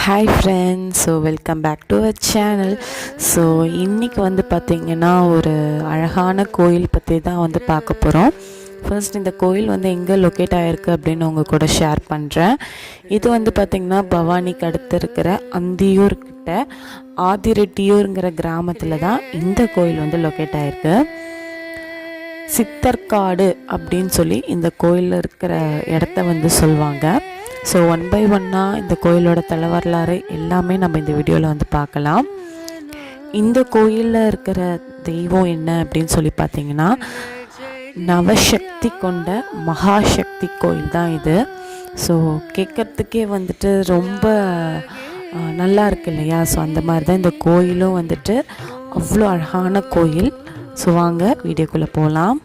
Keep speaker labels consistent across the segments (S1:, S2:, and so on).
S1: Hi friends, welcome back to our channel. So இன்றைக்கி பார்த்திங்கன்னா ஒரு அழகான கோயில் பற்றி தான் பார்க்க போகிறோம். ஃபர்ஸ்ட் இந்த கோயில் எங்கே லொக்கேட் ஆகிருக்கு அப்படின்னு உங்கள் கூட ஷேர் பண்ணுறேன். இது பார்த்திங்கன்னா பவானிக்கு அடுத்து இருக்கிற அந்தியூர் கிட்ட ஆதிரெட்டியூருங்கிற கிராமத்தில் தான் இந்த கோயில் லொக்கேட் ஆகிருக்கு. சித்தர்காடு அப்படின்னு சொல்லி இந்த கோயிலில் இருக்கிற இடத்த சொல்லுவாங்க. ஸோ ஒன் பை ஒன்னாக இந்த கோயிலோட தல வரலாறு எல்லாமே நம்ம இந்த வீடியோவில் பார்க்கலாம். இந்த கோயிலில் இருக்கிற தெய்வம் என்ன அப்படின்னு சொல்லி பார்த்தீங்கன்னா, நவசக்தி கொண்ட மகாசக்தி கோயில் தான் இது. ஸோ கேட்குறதுக்கே ரொம்ப நல்லா இருக்கு இல்லையா? ஸோ அந்த மாதிரி தான் இந்த கோயிலும் அவ்வளோ அழகான கோயில். ஸோ வாங்க வீடியோக்குள்ளே போகலாம்.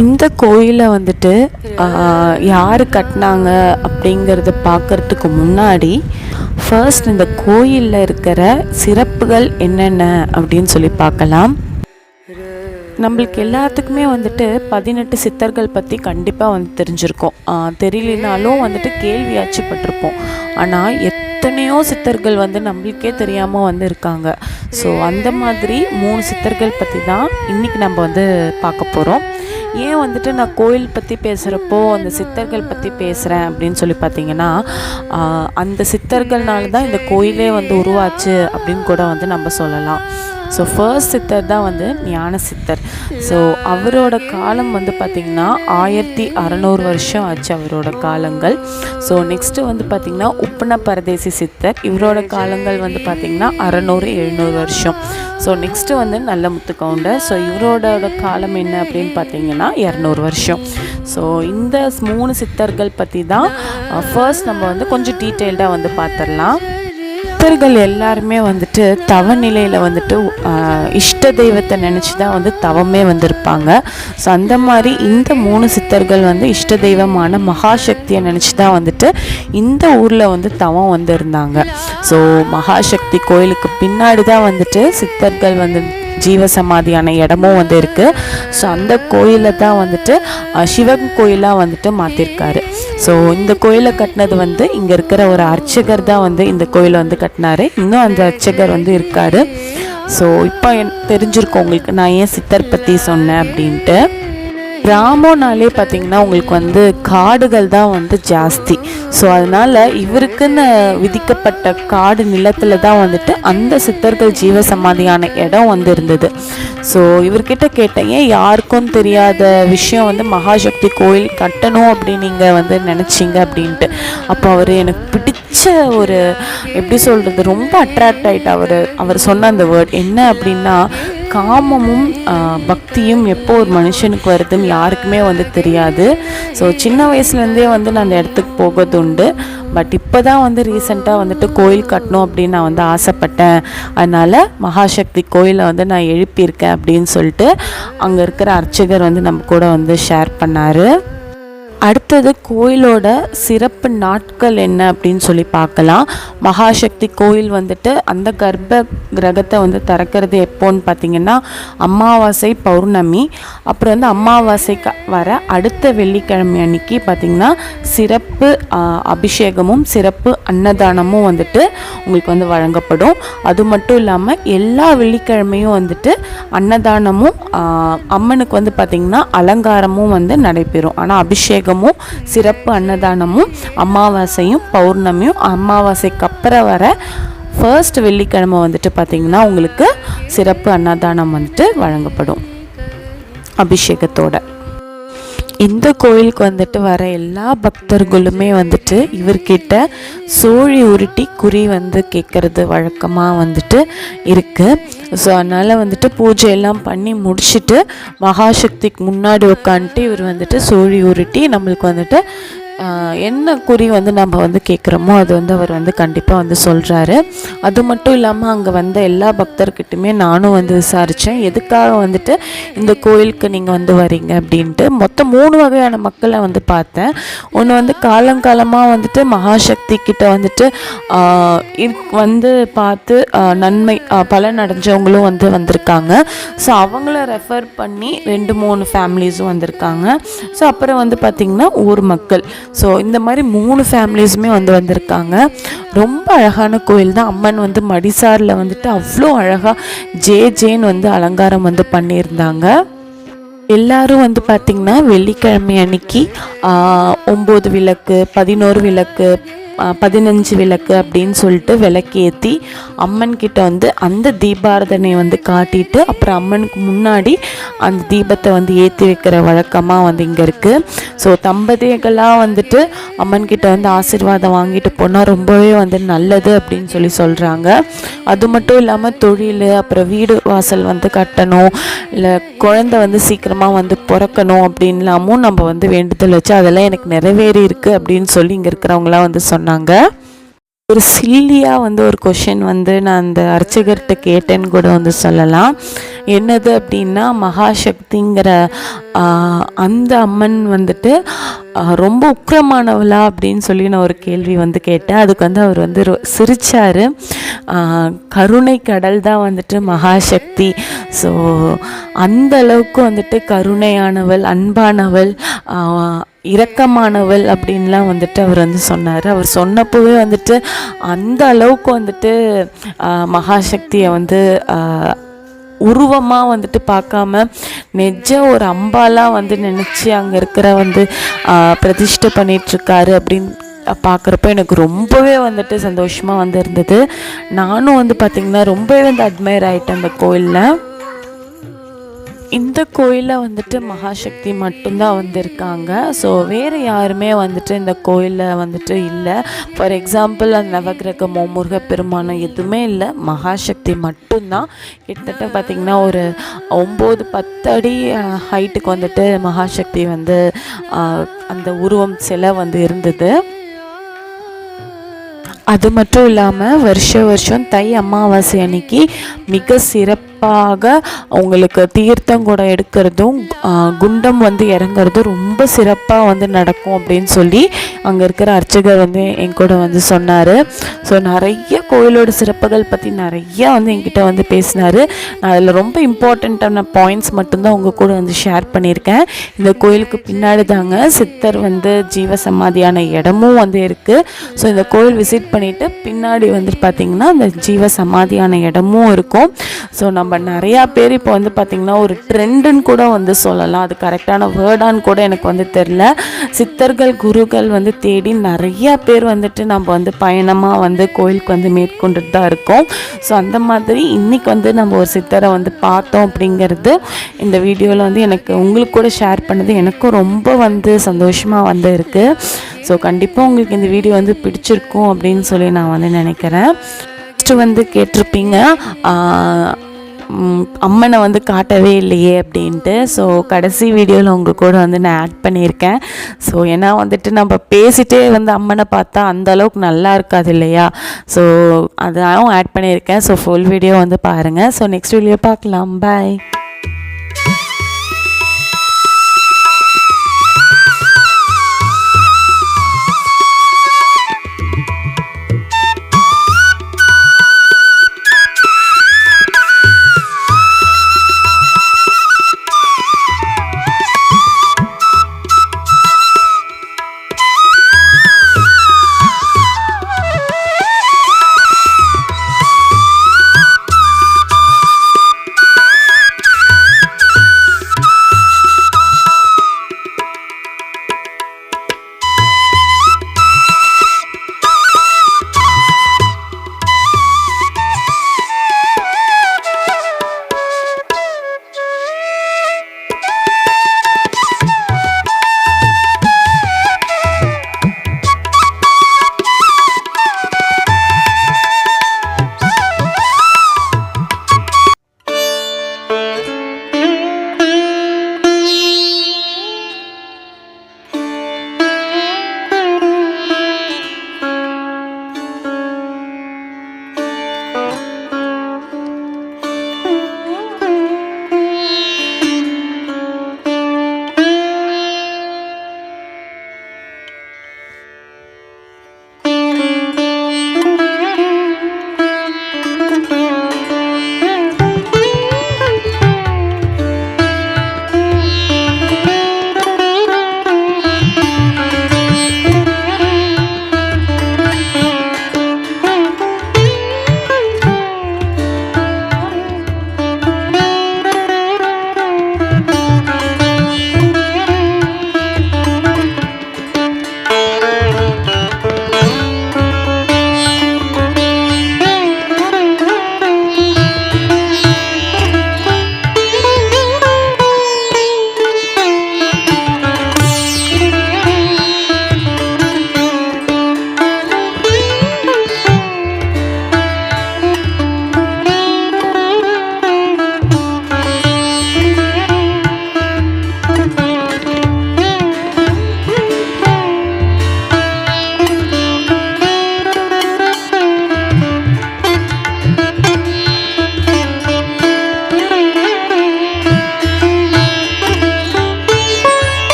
S1: இந்த கோயிலை யார் கட்டினாங்க அப்படிங்கிறத பார்க்குறதுக்கு முன்னாடி ஃபர்ஸ்ட் இந்த கோயிலில் இருக்கிற சிறப்புகள் என்னென்ன அப்படின்னு சொல்லி பார்க்கலாம். நம்மளுக்கு எல்லாத்துக்குமே 18 சித்தர்கள் பற்றி கண்டிப்பாக தெரிஞ்சிருக்கோம். தெரியலனாலும் கேள்வியாச்சு பட்டிருப்போம். ஆனால் எத்தனையோ சித்தர்கள் நம்மளுக்கே தெரியாமல் இருக்காங்க. ஸோ அந்த மாதிரி 3 சித்தர்கள் பற்றி தான் இன்றைக்கி நம்ம பார்க்க போகிறோம். ஏன் நான் கோயில் பற்றி பேசுகிறப்போ அந்த சித்தர்கள் பற்றி பேசுகிறேன் அப்படின்னு சொல்லி பார்த்தீங்கன்னா, அந்த சித்தர்கள்னால தான் இந்த கோயிலே உருவாச்சு அப்படின்னு கூட நம்ம சொல்லலாம். ஸோ ஃபர்ஸ்ட் சித்தர் தான் ஞான சித்தர். ஸோ அவரோட காலம் பார்த்திங்கன்னா 1600 வருஷம் ஆச்சு அவரோட காலங்கள். ஸோ நெக்ஸ்ட்டு பார்த்திங்கன்னா உப்பன பரதேசி சித்தர், இவரோட காலங்கள் பார்த்திங்கன்னா 600-700 வருஷம். ஸோ நெக்ஸ்ட்டு நல்ல முத்துக்கவுண்டர். ஸோ இவரோட காலம் என்ன அப்படின்னு பார்த்திங்கன்னா 200 வருஷம். ஸோ இந்த 3 சித்தர்கள் பற்றி தான் ஃபர்ஸ்ட் நம்ம கொஞ்சம் டீட்டெயில்டாக பார்த்துடலாம். சித்தர்கள் எல்லாருமே வந்துட்டு தவ நிலையில் வந்துட்டு இஷ்ட தெய்வத்தை நினச்சி தான் வந்து தவமே வந்திருப்பாங்க. ஸோ அந்த மாதிரி இந்த 3 சித்தர்கள் வந்து இஷ்ட தெய்வமான மகாசக்தியை நினச்சி தான் வந்துட்டு இந்த ஊரில் வந்து தவம் வந்து இருந்தாங்க. ஸோ மகாசக்தி கோயிலுக்கு பின்னாடி தான் வந்துட்டு சித்தர்கள் வந்து ஜீவசமாதியான இடமும் வந்து இருக்குது. ஸோ அந்த கோயிலை தான் வந்துட்டு சிவன் கோயிலாக வந்துட்டு மாற்றிருக்காரு. ஸோ இந்த கோயிலை கட்டினது வந்து இங்கே இருக்கிற ஒரு அர்ச்சகர் தான் வந்து இந்த கோயிலை வந்து கட்டினாரு. இன்னும் அந்த அர்ச்சகர் வந்து இருக்கார். ஸோ இப்போ தெரிஞ்சிருக்கோம் உங்களுக்கு நான் ஏன் சித்தர் பற்றி சொன்னேன் அப்படின்ட்டு. கிராமம்னாலே பார்த்திங்கன்னா உங்களுக்கு வந்து காடுகள் தான் வந்து ஜாஸ்தி. ஸோ அதனால் இவருக்குன்னு விதிக்கப்பட்ட காடு நிலத்தில் தான் வந்துட்டு அந்த சித்தர்கள் ஜீவசமாதியான இடம் வந்து இருந்தது. ஸோ இவர்கிட்ட கேட்டேன், ஏன் யாருக்கும் தெரியாத விஷயம் வந்து மகாசக்தி கோயில் கட்டணும் அப்படின்னு நீங்கள் வந்து நினச்சிங்க அப்படின்ட்டு. அப்போ அவர் எனக்கு பிடிச்ச ஒரு எப்படி சொல்கிறது ரொம்ப அட்ராக்ட் ஆகிட்டு அவர் சொன்ன அந்த வேர்ட் என்ன அப்படின்னா, காமமும் பக்தியும் எப்போ ஒரு மனுஷனுக்கு வருதுன்னு யாருக்குமே வந்து தெரியாது. ஸோ சின்ன வயசுலேருந்தே வந்து நான் அந்த இடத்துக்கு போகிறது உண்டு. பட் இப்போ தான் வந்து ரீசெண்டாக வந்துட்டு கோயில் கட்டணும் அப்படின்னு நான் வந்து ஆசைப்பட்டேன். அதனால் மகாசக்தி கோயிலை வந்து நான் எழுப்பியிருக்கேன் அப்படின்னு சொல்லிட்டு அங்கே இருக்கிற அர்ச்சகர் வந்து நம்ம கூட வந்து ஷேர் பண்ணார். அடுத்தது கோயிலோட சிறப்பு நாட்கள் என்ன அப்படின்னு சொல்லி பார்க்கலாம். மகாசக்தி கோயில் வந்துட்டு அந்த கர்ப்ப கிரகத்தை வந்து திறக்கிறது எப்போன்னு பார்த்திங்கன்னா அமாவாசை பௌர்ணமி. அப்புறம் வந்து அமாவாசைக்கு வர அடுத்த வெள்ளிக்கிழமை அன்னைக்கு பார்த்திங்கன்னா சிறப்பு அபிஷேகமும் சிறப்பு அன்னதானமும் வந்துட்டு உங்களுக்கு வந்து வழங்கப்படும். அது மட்டும் இல்லாமல் எல்லா வெள்ளிக்கிழமையும் வந்துட்டு அன்னதானமும் அம்மனுக்கு வந்து பார்த்திங்கன்னா அலங்காரமும் வந்து நடைபெறும். ஆனால் அபிஷேகம் சிறப்பு அன்னதானமும் அமாவாசையும் பௌர்ணமியும் அமாவாசைக்கு அப்புறம் வர ஃபர்ஸ்ட் வெள்ளிக்கிழமை வந்துட்டு பார்த்திங்கன்னா உங்களுக்கு சிறப்பு அன்னதானம் வந்துட்டு வழங்கப்படும் அபிஷேகத்தோட. இந்த கோயிலுக்கு வந்துட்டு வர எல்லா பக்தர்களுமே வந்துட்டு இவர்கிட்ட சோழி உருட்டி குறி வந்து கேட்குறது வழக்கமாக வந்துட்டு இருக்குது. ஸோ அதனால் வந்துட்டு பூஜையெல்லாம் பண்ணி முடிச்சுட்டு மகாசக்திக்கு முன்னாடி உட்காந்துட்டு இவர் வந்துட்டு சோழி உருட்டி நம்மளுக்கு வந்துட்டு என்ன குறி வந்து நம்ம வந்து கேட்குறோமோ அது வந்து அவர் வந்து கண்டிப்பாக வந்து சொல்கிறாரு. அது மட்டும் இல்லாமல் அங்கே வந்த எல்லா பக்தர்கிட்டையுமே நானும் வந்து விசாரித்தேன், எதுக்காக வந்துட்டு இந்த கோயிலுக்கு நீங்கள் வந்து வரீங்க அப்படின்ட்டு. மொத்தம் 3 வகையான மக்களை வந்து பார்த்தேன். ஒன்று வந்து காலங்காலமாக வந்துட்டு மகாசக்தி கிட்ட வந்துட்டு வந்து பார்த்து நன்மை பலன் அடைஞ்சவங்களும் வந்து வந்திருக்காங்க. ஸோ அவங்கள ரெஃபர் பண்ணி 2-3 ஃபேமிலிஸும் வந்திருக்காங்க. ஸோ அப்புறம் வந்து பார்த்திங்கன்னா ஊர் மக்கள். ஸோ இந்த மாதிரி 3 ஃபேமிலிஸுமே வந்து வந்திருக்காங்க. ரொம்ப அழகான கோயில் தான். அம்மன் வந்து மடிசாரில் வந்துட்டு அவ்வளோ அழகாக ஜேன்னு வந்து அலங்காரம் வந்து பண்ணியிருந்தாங்க. எல்லோரும் வந்து பார்த்திங்கன்னா வெள்ளிக்கிழமை அன்னைக்கு 9 விளக்கு 11 விளக்கு 15 விளக்கு அப்படின்னு சொல்லிட்டு விளக்கேற்றி அம்மன் கிட்ட வந்து அந்த தீபாரதனை வந்து காட்டிட்டு அப்புறம் அம்மனுக்கு முன்னாடி அந்த தீபத்தை வந்து ஏற்றி வைக்கிற வழக்கமாக வந்து இங்கே இருக்குது. ஸோ தம்பதிகளாக வந்துட்டு அம்மன் கிட்ட வந்து ஆசீர்வாதம் வாங்கிட்டு போனால் ரொம்பவே வந்து நல்லது அப்படின்னு சொல்கிறாங்க. அது மட்டும் இல்லாமல் தொழில் அப்புறம் வீடு வாசல் வந்து கட்டணும், இல்லை குழந்தை வந்து சீக்கிரமாக வந்து பிறக்கணும் அப்படின்லாமும் நம்ம வந்து வேண்டுதல் வச்சு அதெல்லாம் எனக்கு நிறைவேறி இருக்குது அப்படின்னு சொல்லி இங்கே இருக்கிறவங்களாம் வந்து சொன்னாங்க. ஒரு சில்லியாக வந்து ஒரு கொஷின் வந்து நான் அந்த அர்ச்சகர்கிட்ட கேட்டேன்னு கூட வந்து சொல்லலாம். என்னது அப்படின்னா, மகாசக்திங்கிற அந்த அம்மன் வந்துட்டு ரொம்ப உக்கிரமானவளா அப்படின்னு சொல்லி நான் ஒரு கேள்வி வந்து கேட்டேன். அதுக்கு வந்து அவர் வந்து சிரிச்சார். கருணை கடல் தான் வந்துட்டு மகாசக்தி. ஸோ அந்த அளவுக்கு வந்துட்டு கருணையானவள், அன்பானவள், இரக்கமானவள் அப்படின்லாம் வந்துட்டு அவர் வந்து சொன்னார். அவர் சொன்னப்போவே வந்துட்டு அந்த அளவுக்கு வந்துட்டு மகாசக்தியை வந்து உருவமாக வந்துட்டு பார்க்காம நெஜ ஒரு அம்பாலாக வந்து நினச்சி அங்கே இருக்கிற வந்து பிரதிஷ்டை பண்ணிகிட்ருக்காரு அப்படின்னு பார்க்குறப்ப எனக்கு ரொம்பவே வந்துட்டு சந்தோஷமாக வந்து இருந்தது. நானும் வந்து பார்த்திங்கன்னா ரொம்பவே வந்து அட்மையர் ஆகிட்டேன் அந்த கோயிலில். இந்த கோயிலில் வந்துட்டு மகாசக்தி மட்டும்தான் வந்திருக்காங்க. ஸோ வேறு யாருமே வந்துட்டு இந்த கோயிலில் வந்துட்டு இல்லை. ஃபார் எக்ஸாம்பிள் அந்த நவகிரகமோ முருகப்பெருமானோ எதுவுமே இல்லை, மகாசக்தி மட்டும்தான். கிட்டத்தட்ட பார்த்திங்கன்னா ஒரு 9-10 அடி ஹைட்டுக்கு வந்துட்டு மகாசக்தி வந்து அந்த உருவம் சிலை வந்து இருந்தது. அது மட்டும் இல்லாமல் வருஷம் தை அமாவாசை அன்னைக்கு மிக சிறப்பாக அவங்களுக்கு தீர்த்தம் கூட எடுக்கிறதும் குண்டம் வந்து இறங்குறதும் ரொம்ப சிறப்பாக வந்து நடக்கும் அப்படின்னு சொல்லி அங்கே இருக்கிற அர்ச்சகர் வந்து என் கூட வந்து சொன்னார். ஸோ நிறைய கோயிலோட சிறப்புகள் பற்றி நிறையா வந்து என்கிட்ட வந்து பேசினார். நான் அதில் ரொம்ப இம்பார்ட்டண்ட்டான பாயிண்ட்ஸ் மட்டும்தான் உங்கள் கூட வந்து ஷேர் பண்ணியிருக்கேன். இந்த கோயிலுக்கு பின்னாடி தாங்க சித்தர் வந்து ஜீவ சமாதியான இடமும் வந்து இருக்குது. ஸோ இந்த கோயில் விசிட் பண்ணிவிட்டு பின்னாடி வந்துட்டு பார்த்திங்கன்னா அந்த ஜீவ சமாதியான இடமும் இருக்கும். ஸோ நம்ம நிறையா பேர் இப்போ வந்து பார்த்திங்கன்னா ஒரு ட்ரெண்டுன்னு கூட வந்து சொல்லலாம், அது கரெக்டான வேர்டான்னு கூட எனக்கு வந்து தெரில. சித்தர்கள் குருக்கள் வந்து தேடி நிறையா பேர் வந்துட்டு நம்ம வந்து பயணமாக வந்து கோயிலுக்கு வந்து மேற்கொண்டுட்டு தான் இருக்கோம். ஸோ அந்த மாதிரி இன்றைக்கி வந்து நம்ம ஒரு சித்தரை வந்து பார்த்தோம் அப்படிங்கிறது இந்த வீடியோவில் வந்து எனக்கு உங்களுக்கு கூட ஷேர் பண்ணது எனக்கும் ரொம்ப வந்து சந்தோஷமாக வந்து இருக்குது. ஸோ கண்டிப்பாக உங்களுக்கு இந்த வீடியோ வந்து பிடிச்சிருக்கும் அப்படின்னு சொல்லி நான் வந்து நினைக்கிறேன். ஃபஸ்ட்டு வந்து கேட்டிருப்பீங்க அம்மனை வந்து காட்டவே இல்லையே அப்படின்ட்டு. ஸோ கடைசி வீடியோவில் உங்கள் கூட வந்து நான் ஆட் பண்ணியிருக்கேன். ஸோ ஏன்னா வந்துட்டு நம்ம பேசிகிட்டே வந்து அம்மனை பார்த்தா அந்தளவுக்கு நல்லா இருக்காது இல்லையா? ஸோ அதான் ஆட் பண்ணியிருக்கேன். ஸோ ஃபுல் வீடியோ வந்து பாருங்கள். ஸோ நெக்ஸ்ட் வீடியோ பார்க்கலாம். பாய்.